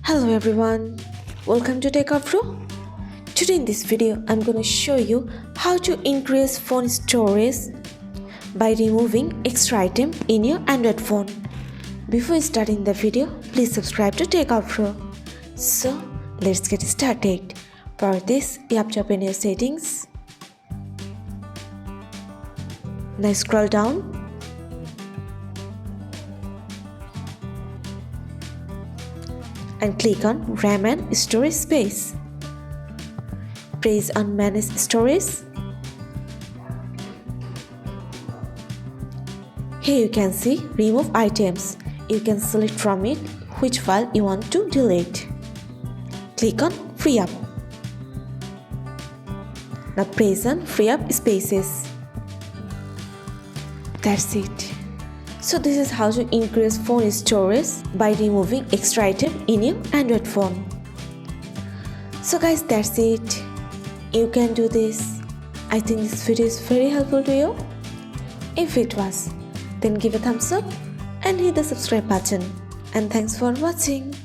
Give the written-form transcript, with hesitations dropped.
Hello everyone, welcome to Techavro. Today in this video, I'm going to show you how to increase phone storage by removing extra item in your Android phone. Before starting the video, please subscribe to Techavro. So let's get started. For this, you have to open your settings. Now scroll down. And click on RAM and storage space. Press on manage storage. Here you can see remove items. You can select from it which file you want to delete. Click on free up. Now press on free up spaces. That's it. So this is how to increase phone storage by removing extra item in your Android phone. So guys, that's it. You can do this. I think this video is very helpful to you. If it was, then give a thumbs up and hit the subscribe button. And thanks for watching.